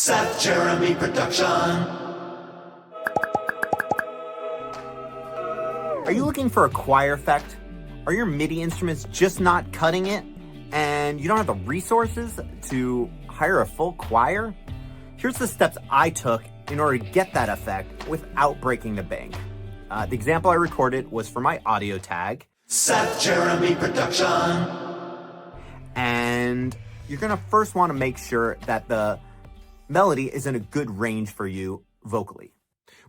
Seth Jeremy Production. Are you looking for a choir effect? Are your MIDI instruments just not cutting it? And you don't have the resources to hire a full choir? Here's the steps I took in order to get that effect without breaking the bank. The example I recorded was for my audio tag. Seth Jeremy Production. And you're gonna first wanna make sure that the melody is in a good range for you vocally.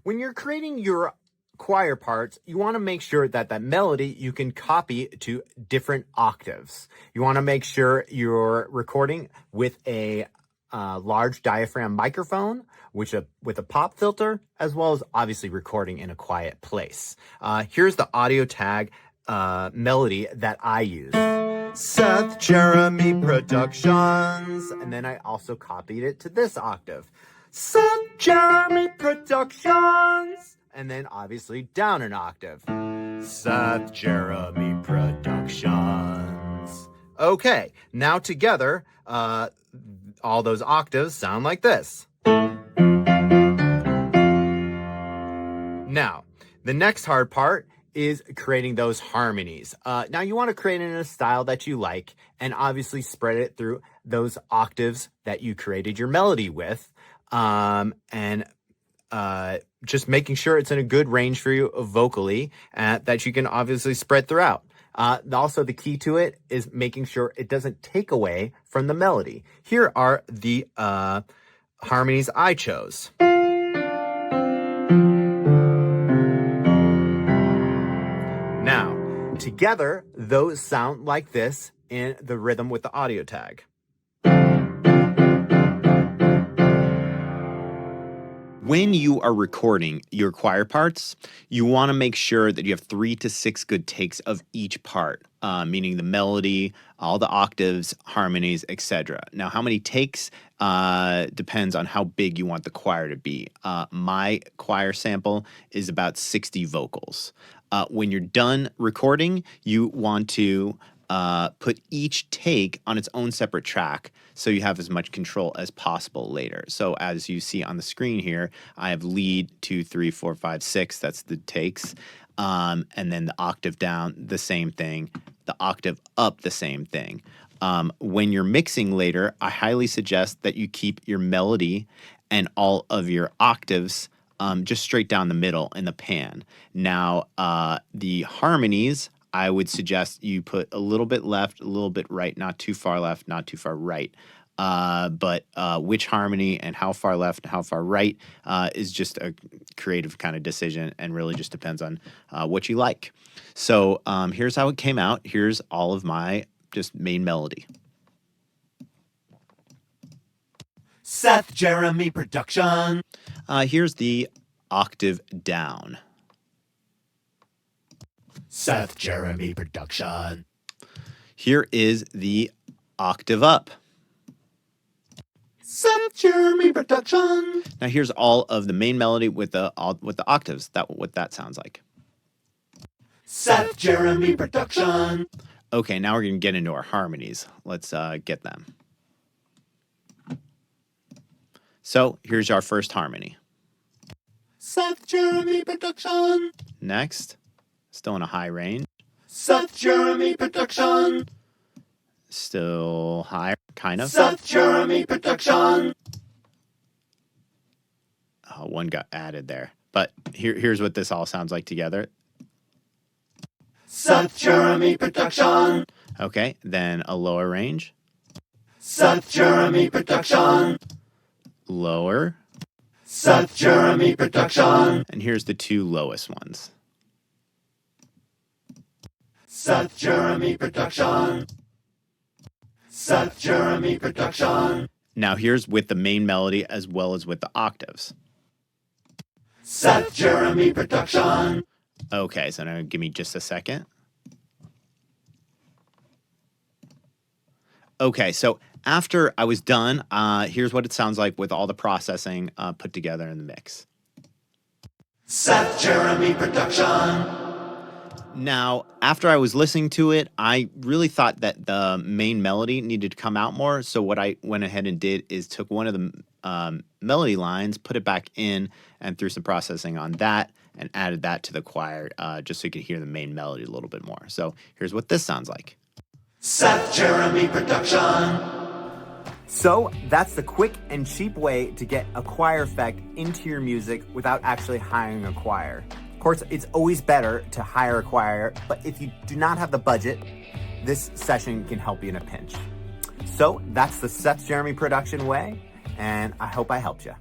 When you're creating your choir parts, you want to make sure that that melody you can copy to different octaves. You want to make sure you're recording with a large diaphragm microphone, with a pop filter, as well as obviously recording in a quiet place. Here's the audio tag melody that I use. Seth Jeremy Productions. And then I also copied it to this octave. Seth Jeremy Productions. And then obviously down an octave. Seth Jeremy Productions. Okay, now together, all those octaves sound like this. Now, the next hard part is creating those harmonies. Now you want to create it in a style that you like and obviously spread it through those octaves that you created your melody with. Just making sure it's in a good range for you vocally that you can obviously spread throughout. Also, the key to it is making sure it doesn't take away from the melody. Here are the harmonies I chose. Now, together, those sound like this in the rhythm with the audio tag. When you are recording your choir parts, you want to make sure that you have 3 to 6 good takes of each part, meaning the melody, all the octaves, harmonies, etc. Now, how many takes depends on how big you want the choir to be. My choir sample is about 60 vocals. When you're done recording, you want to put each take on its own separate track so you have as much control as possible later. So as you see on the screen here, I have lead 2, 3, 4, 5, 6. That's the takes. And then the octave down, the same thing. The octave up, the same thing. When you're mixing later, I highly suggest that you keep your melody and all of your octaves just straight down the middle in the pan. Now, the harmonies, I would suggest you put a little bit left, a little bit right, not too far left, not too far right. But which harmony and how far left and how far right is just a creative kind of decision and really just depends on what you like. So here's how it came out. Here's all of my just main melody. Seth Jeremy Production. Here's the octave down. Seth Jeremy Production. Here is the octave up. Seth Jeremy Production. Now here's all of the main melody with the octaves. What that sounds like. Seth Jeremy Production. Okay, now we're gonna get into our harmonies. Let's get them. So here's our first harmony. Seth Jeremy Production. Next, still in a high range. Seth Jeremy Production. Still higher, kind of. Seth Jeremy Production. One got added there. But here's what this all sounds like together. Seth Jeremy Production. Okay, then a lower range. Seth Jeremy Production. Lower. Seth Jeremy Production. And here's the 2 lowest ones. Seth Jeremy Production. Seth Jeremy Production. Now here's with the main melody as well as with the octaves. Seth Jeremy Production. Okay, so now give me just a second. Okay, so after I was done, here's what it sounds like with all the processing put together in the mix. Seth Jeremy Production. Now, after I was listening to it, I really thought that the main melody needed to come out more. So what I went ahead and did is took one of the melody lines, put it back in, and through some processing on that, and added that to the choir just so you could hear the main melody a little bit more. So here's what this sounds like. Seth Jeremy Production. So that's the quick and cheap way to get a choir effect into your music without actually hiring a choir. Of course, it's always better to hire a choir, but if you do not have the budget, this session can help you in a pinch. So that's the Seth Jeremy Production way, and I hope I helped you.